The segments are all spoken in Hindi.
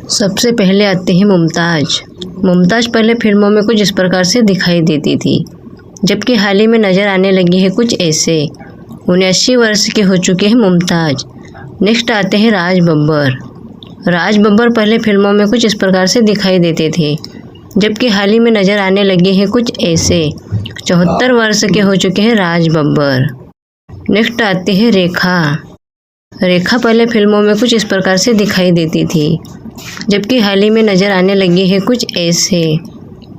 सबसे पहले आते हैं मुमताज़। मुमताज़ पहले फिल्मों में कुछ इस प्रकार से दिखाई देती थी, जबकि हाल ही में नज़र आने लगी है कुछ ऐसे। 79 वर्ष के हो चुके हैं मुमताज़। नेक्स्ट आते हैं राज बब्बर। राज बब्बर पहले फिल्मों में कुछ इस प्रकार से दिखाई देते थे, जबकि हाल ही में नज़र आने लगे हैं कुछ ऐसे। 74 वर्ष के हो चुके हैं राज बब्बर। नेक्स्ट आते हैं रेखा। रेखा पहले फिल्मों में कुछ इस प्रकार से दिखाई देती थी, जबकि हाल ही में नज़र आने लगी है कुछ ऐसे।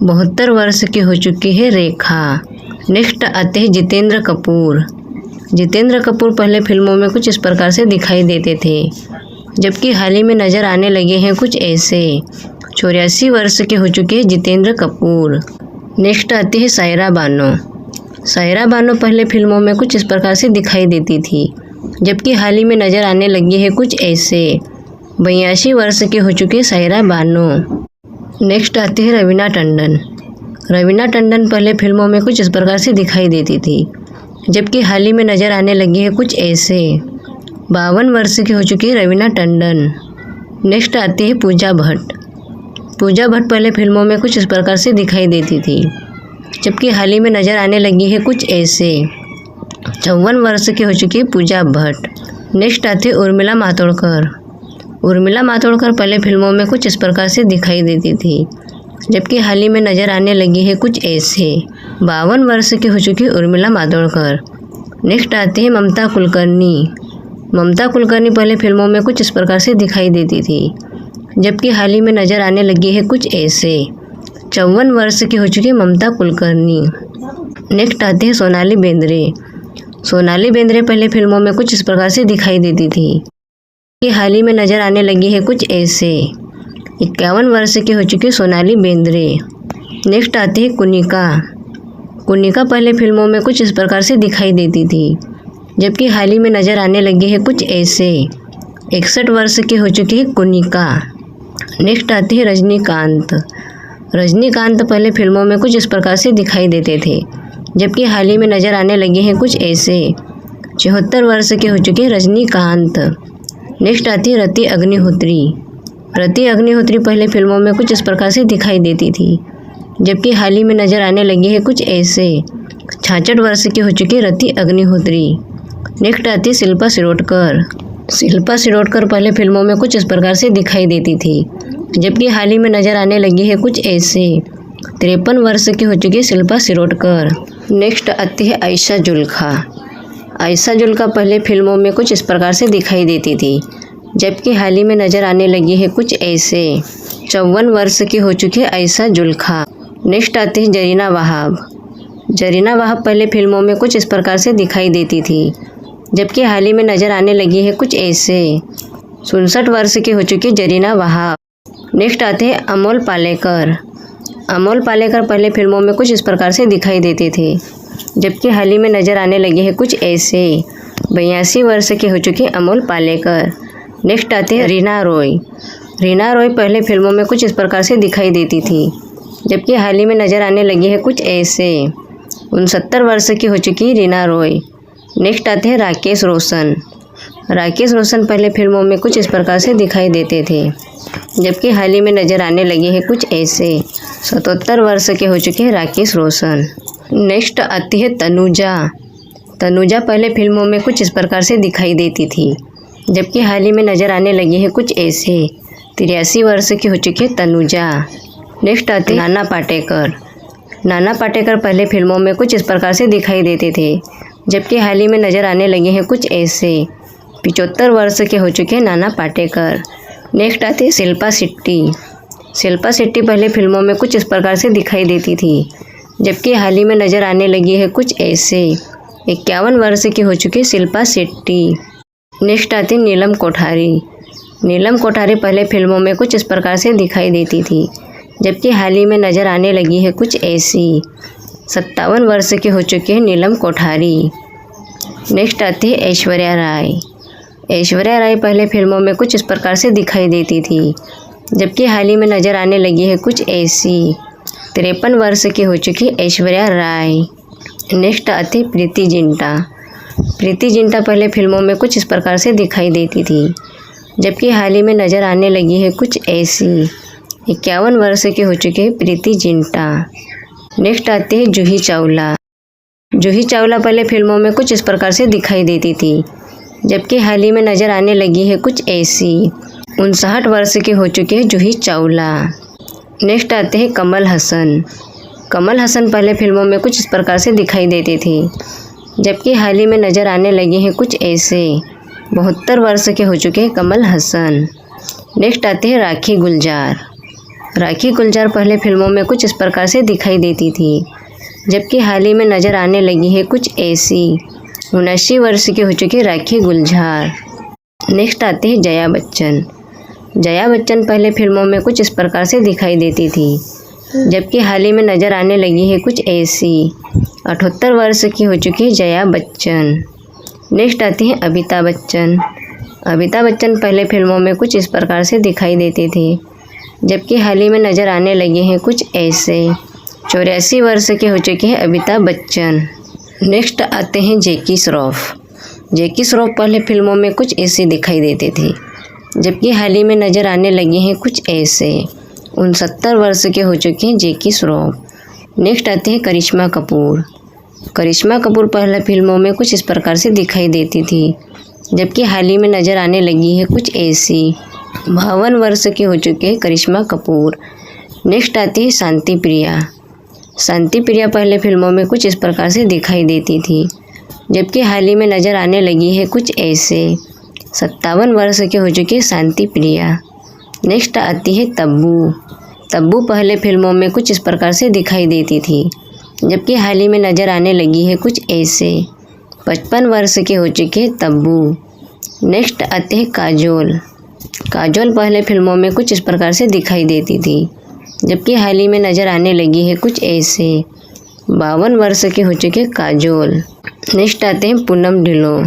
72 वर्ष की हो चुकी है रेखा। नेक्स्ट आते हैं जितेंद्र कपूर। जितेंद्र कपूर पहले फिल्मों में कुछ इस प्रकार से दिखाई देते थे, जबकि हाल ही में नज़र आने लगे हैं कुछ ऐसे। 84 वर्ष के हो चुके हैं जितेंद्र कपूर। नेक्स्ट आती है सायरा बानो। सायरा बानो पहले फिल्मों में कुछ इस प्रकार से दिखाई देती थी, जबकि हाल ही में नज़र आने लगी है कुछ ऐसे। 82 वर्ष के हो चुके सायरा बानो। नेक्स्ट आती है रवीना टंडन। रवीना टंडन पहले फिल्मों में कुछ इस प्रकार से दिखाई देती थी, जबकि हाल ही में नज़र आने लगी है कुछ ऐसे। 52 वर्ष की हो चुकी है रवीना टंडन। नेक्स्ट आती है पूजा भट्ट। पूजा भट्ट पहले फिल्मों में कुछ इस प्रकार से दिखाई देती थी, जबकि हाल ही में नज़र आने लगी है कुछ ऐसे। 54 वर्ष की हो चुकी है पूजा भट्ट। नेक्स्ट आती है उर्मिला मातोंडकर। उर्मिला मातोंडकर पहले फिल्मों में कुछ इस प्रकार से दिखाई देती थी, जबकि हाल ही में नज़र आने लगी है कुछ ऐसे। 52 वर्ष की हो चुकी है उर्मिला मातोंडकर। नेक्स्ट आती है ममता कुलकर्णी। ममता कुलकर्णी पहले फिल्मों में कुछ इस प्रकार से दिखाई देती थी, जबकि हाल ही में नज़र आने लगी है कुछ ऐसे। 54 वर्ष की हो चुकी है ममता कुलकर्णी। नेक्स्ट आती है सोनाली बेंद्रे। सोनाली बेंद्रे पहले फिल्मों में कुछ इस प्रकार से दिखाई देती थी, कि हाल ही में नज़र आने लगी है कुछ ऐसे। 51 वर्ष की हो चुकी है सोनाली बेंद्रे। नेक्स्ट आती है कुनिका। कुनिका पहले फिल्मों में कुछ इस प्रकार से दिखाई देती थी, जबकि हाल ही में नज़र आने लगी है कुछ ऐसे। 61 वर्ष की हो चुकी है कुनिका। नेक्स्ट आती है रजनीकांत। रजनीकांत पहले फिल्मों में कुछ इस प्रकार से दिखाई देते थे, जबकि हाल ही में नज़र आने लगे हैं कुछ ऐसे। 74 वर्ष के हो चुके हैं रजनीकांत। नेक्स्ट आती है रति अग्निहोत्री। रति अग्निहोत्री पहले फिल्मों में कुछ इस प्रकार से दिखाई देती थी, जबकि हाल ही में नज़र आने लगी है कुछ ऐसे। 66 वर्ष की हो चुकी है रति अग्निहोत्री। नेक्स्ट आती है शिल्पा शिरोडकर। शिल्पा शिरोडकर पहले फिल्मों में कुछ इस प्रकार से दिखाई देती थी, जबकि हाल ही में नज़र आने लगी है कुछ ऐसे। 53 वर्ष की हो चुकी है शिल्पा शिरोडकर। नेक्स्ट आती है आयशा जुल्का। आयशा जुल्का पहले फिल्मों में कुछ इस प्रकार से दिखाई देती थी, जबकि हाल ही में नज़र आने लगी है कुछ ऐसे। 54 वर्ष की हो चुकी है आयशा जुल्का। नेक्स्ट आती है जरीना वहाब। जरीना वहाब पहले फिल्मों में कुछ इस प्रकार से दिखाई देती थी, जबकि हाल ही में नज़र आने लगी है कुछ ऐसे। 67 वर्ष की हो चुकी है जरीना वहाब। नेक्स्ट आते हैं अमोल पालेकर। अमोल पालेकर पहले फिल्मों में कुछ इस प्रकार से दिखाई देते थे, जबकि हाल ही में नज़र आने लगे हैं कुछ ऐसे। 82 वर्ष के हो चुके अमोल पालेकर। नेक्स्ट आते हैं रीना रॉय। रीना रॉय पहले फिल्मों में कुछ इस प्रकार से दिखाई देती थी, जबकि हाल ही में नज़र आने लगी है कुछ ऐसे। 69 वर्ष की हो चुकी रीना रॉय। नेक्स्ट आते हैं राकेश रोशन। राकेश रोशन पहले फिल्मों में कुछ इस प्रकार से दिखाई देते थे, जबकि हाल ही में नज़र आने लगे हैं कुछ ऐसे। 77 वर्ष के हो चुके हैं राकेश रोशन। नेक्स्ट आती है तनुजा। तनुजा पहले फिल्मों में कुछ इस प्रकार से दिखाई देती थी, जबकि हाल ही में नज़र आने लगी है कुछ ऐसे। 83 वर्ष की हो चुकी है तनुजा। नेक्स्ट आती है नाना पाटेकर। नाना पाटेकर पहले फिल्मों में कुछ इस प्रकार से दिखाई देते थे, जबकि हाल ही में नज़र आने लगे हैं कुछ ऐसे। 75 वर्ष के हो चुके हैं नाना पाटेकर। नेक्स्ट आती है शिल्पा शेट्टी। शिल्पा शेट्टी पहले फिल्मों में कुछ इस प्रकार से दिखाई देती थी, जबकि हाल ही में नज़र आने लगी है कुछ ऐसे। 51 वर्ष की हो चुकी है शिल्पा शेट्टी। नेक्स्ट आती है नीलम कोठारी। नीलम कोठारी पहले फिल्मों में कुछ इस प्रकार से दिखाई देती थी, जबकि हाल ही में नज़र आने लगी है कुछ ऐसी। 57 वर्ष की हो चुकी है नीलम कोठारी। नेक्स्ट आती है ऐश्वर्या राय। ऐश्वर्या राय पहले फिल्मों में कुछ इस प्रकार से दिखाई देती थी, जबकि हाल ही में नज़र आने लगी है कुछ ऐसी। 53 वर्ष की हो चुकी है ऐश्वर्या राय। नेक्स्ट आती है प्रीति जिंटा। प्रीति जिंटा पहले फिल्मों में कुछ इस प्रकार से दिखाई देती थी, जबकि हाल ही में नज़र आने लगी है कुछ ऐसी। 51 वर्ष के हो चुके हैं प्रीति जिंटा। नेक्स्ट आती है जूही चावला। जूही चावला पहले फिल्मों में कुछ इस प्रकार से दिखाई देती थी, जबकि हाल ही में नज़र आने लगी है कुछ ऐसी। 59 वर्ष के हो चुके हैं जूही चावला। नेक्स्ट आते हैं कमल हसन। कमल हसन पहले फिल्मों में कुछ इस प्रकार से दिखाई देते थे, जबकि हाल ही में नज़र आने लगे हैं कुछ ऐसे। 72 वर्ष के हो चुके हैं कमल हसन। नेक्स्ट आते हैं राखी गुलजार। राखी गुलजार पहले फिल्मों में कुछ इस प्रकार से दिखाई देती थी, जबकि हाल ही में नज़र आने लगी है कुछ ऐसी। 79 वर्ष की हो चुकी राखी गुलजार। नेक्स्ट आती है जया बच्चन। जया बच्चन पहले फिल्मों में कुछ इस प्रकार से दिखाई देती थी, जबकि हाल ही में नज़र आने लगी है कुछ ऐसी। 78 वर्ष की हो चुकी है जया बच्चन। नेक्स्ट आती है अमिताभ बच्चन। अमिताभ बच्चन पहले फिल्मों में कुछ इस प्रकार से दिखाई देते थे, जबकि हाल ही में नज़र आने लगे हैं कुछ ऐसे। 84 वर्ष के हो चुके हैं अमिताभ बच्चन। नेक्स्ट आते हैं जैकी श्रॉफ। जैकी श्रॉफ पहले फिल्मों में कुछ ऐसे दिखाई देते थे, जबकि हाल ही में नज़र आने लगे हैं कुछ ऐसे। 69 वर्ष के हो चुके हैं जैकी श्रॉफ। नेक्स्ट आते हैं करिश्मा कपूर। करिश्मा कपूर पहले फिल्मों में कुछ इस प्रकार से दिखाई देती थी, जबकि हाल ही में नज़र आने लगी है कुछ ऐसी। 52 वर्ष के हो चुके हैं करिश्मा कपूर। नेक्स्ट आती है शांति प्रिया। शांति प्रिया पहले फिल्मों में कुछ इस प्रकार से दिखाई देती थी, जबकि हाल ही में नज़र आने लगी है कुछ ऐसे। 57 वर्ष के हो चुके हैं शांति प्रिया। नेक्स्ट आती है तब्बू। तब्बू पहले फिल्मों में कुछ इस प्रकार से दिखाई देती थी, जबकि हाल ही में नज़र आने लगी है कुछ ऐसे। 55 वर्ष के हो चुके हैं तब्बू। नेक्स्ट आते हैं काजोल। काजोल पहले फिल्मों में कुछ इस प्रकार से दिखाई देती थी, जबकि हाल ही में नज़र आने लगी है कुछ ऐसे। 52 वर्ष के हो चुके हैं काजोल। नेक्स्ट आते हैं पूनम ढिल्लों।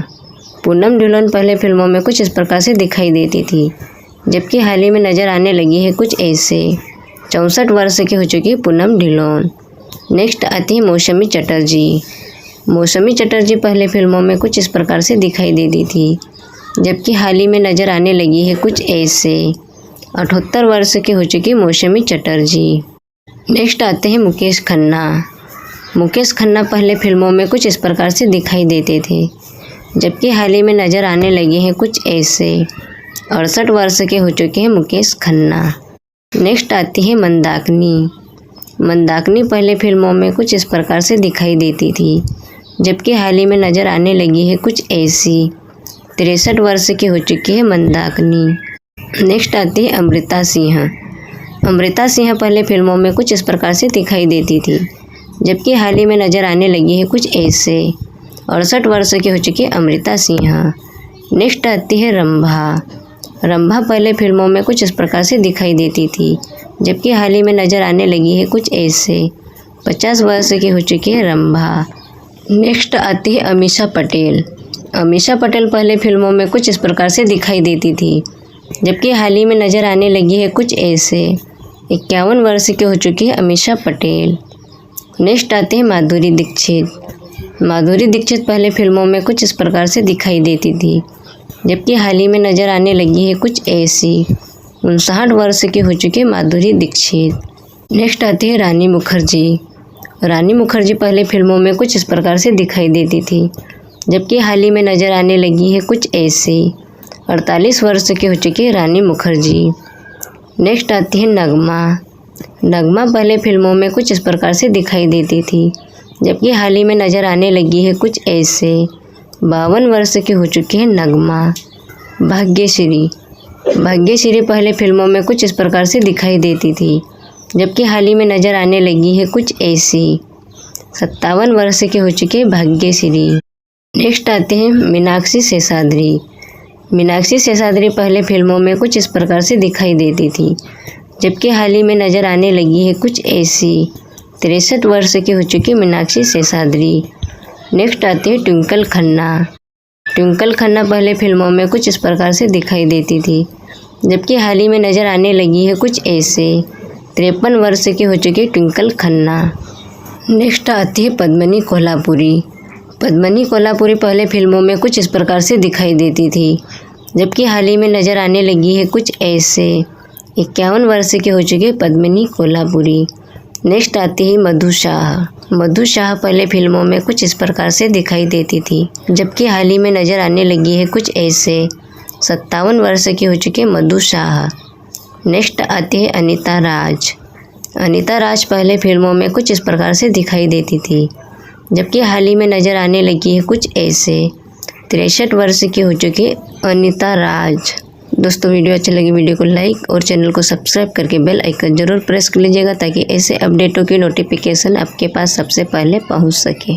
पूनम ढिल्लों पहले फिल्मों में कुछ इस प्रकार से दिखाई देती थी, जबकि हाल ही में नज़र आने लगी है कुछ ऐसे। 64 वर्ष की हो चुकी है पूनम ढिल्लों। नेक्स्ट आती है मौसमी चटर्जी। मौसमी चटर्जी पहले फिल्मों में कुछ इस प्रकार से दिखाई देती थी, जबकि हाल ही में नज़र आने लगी है कुछ ऐसे। 78 वर्ष की हो चुकी मौसमी चटर्जी। नेक्स्ट आते हैं मुकेश खन्ना। मुकेश खन्ना पहले फिल्मों में कुछ इस प्रकार से दिखाई देते थे, जबकि हाल ही में नज़र आने लगे हैं कुछ ऐसे। 68 वर्ष के हो चुके हैं मुकेश खन्ना। नेक्स्ट आती है मंदाकिनी। मंदाकिनी पहले फिल्मों में कुछ इस प्रकार से दिखाई देती थी, जबकि हाल ही में नज़र आने लगी है कुछ ऐसी। 63 वर्ष की हो चुकी है मंदाकिनी। नेक्स्ट आती है अमृता सिंह। अमृता सिंह पहले फिल्मों में कुछ इस प्रकार से दिखाई देती थी, जबकि हाल ही में नज़र आने लगी है कुछ ऐसे। 68 वर्ष की हो चुकी है अमृता सिंह। नेक्स्ट आती है रंभा। रंभा पहले फिल्मों में कुछ इस प्रकार से दिखाई देती थी, जबकि हाल ही में नज़र आने लगी है कुछ ऐसे। 50 वर्ष की हो चुकी है रंभा। नेक्स्ट आती है अमीषा पटेल। अमीषा पटेल पहले फिल्मों में कुछ इस प्रकार से दिखाई देती थी, जबकि हाल ही में नज़र आने लगी है कुछ ऐसे। 51 वर्ष की हो चुकी है अमीषा पटेल। नेक्स्ट आती है माधुरी दीक्षित। माधुरी दीक्षित पहले फिल्मों में कुछ इस प्रकार से दिखाई देती थी, जबकि हाल ही में नज़र आने लगी है कुछ ऐसी। 59 वर्ष की हो चुकी है माधुरी दीक्षित। नेक्स्ट आती है रानी मुखर्जी। रानी मुखर्जी पहले फिल्मों में कुछ इस प्रकार से दिखाई देती थी, जबकि हाल ही में नज़र आने लगी है कुछ ऐसे। 48 वर्ष की हो चुकी है रानी मुखर्जी। नेक्स्ट आती है नगमा। नगमा पहले फिल्मों में कुछ इस प्रकार से दिखाई देती थी, जबकि हाल ही में नज़र आने लगी है कुछ ऐसे। 52 वर्ष की हो चुकी है नगमा। भाग्यश्री। भाग्यश्री पहले फिल्मों में कुछ इस प्रकार से दिखाई देती थी, जबकि हाल ही में नज़र आने लगी है कुछ ऐसी। 57 वर्ष की हो चुकी है भाग्यश्री। नेक्स्ट आते हैं मीनाक्षी शेषाद्री। मीनाक्षी शेषाद्री पहले फिल्मों में कुछ इस प्रकार से दिखाई देती थी, जबकि हाल ही में नज़र आने लगी है कुछ ऐसी। 63 वर्ष की हो चुकी मीनाक्षी शेषाद्री। नेक्स्ट आती है ट्विंकल खन्ना। ट्विंकल खन्ना पहले फिल्मों में कुछ इस प्रकार से दिखाई देती थी, जबकि हाल ही में नज़र आने लगी है कुछ ऐसे। 53 वर्ष की हो चुकी ट्विंकल खन्ना। नेक्स्ट आती है पद्मिनी कोल्हापुरी। पद्मिनी कोल्हापुरी पहले फिल्मों में कुछ इस प्रकार से दिखाई देती थी, जबकि हाल ही में नज़र आने लगी है कुछ ऐसे। 51 वर्ष की हो चुकी है पद्मिनी कोल्हापुरी। नेक्स्ट आती है मधु शाह। मधु शाह पहले फिल्मों में कुछ इस प्रकार से दिखाई देती थी, जबकि हाल ही में नज़र आने लगी है कुछ ऐसे। 57 वर्ष की हो चुकी है मधु शाह। नेक्स्ट आती है अनीता राज। अनीता राज पहले फिल्मों में कुछ इस प्रकार से दिखाई देती थी, जबकि हाल ही में नज़र आने लगी है कुछ ऐसे। 63 वर्ष की हो चुकी है अनीता राज। दोस्तों वीडियो अच्छी लगी वीडियो को लाइक और चैनल को सब्सक्राइब करके बेल आइकन जरूर प्रेस कर लीजिएगा, ताकि ऐसे अपडेटों की नोटिफिकेशन आपके पास सबसे पहले पहुंच सके।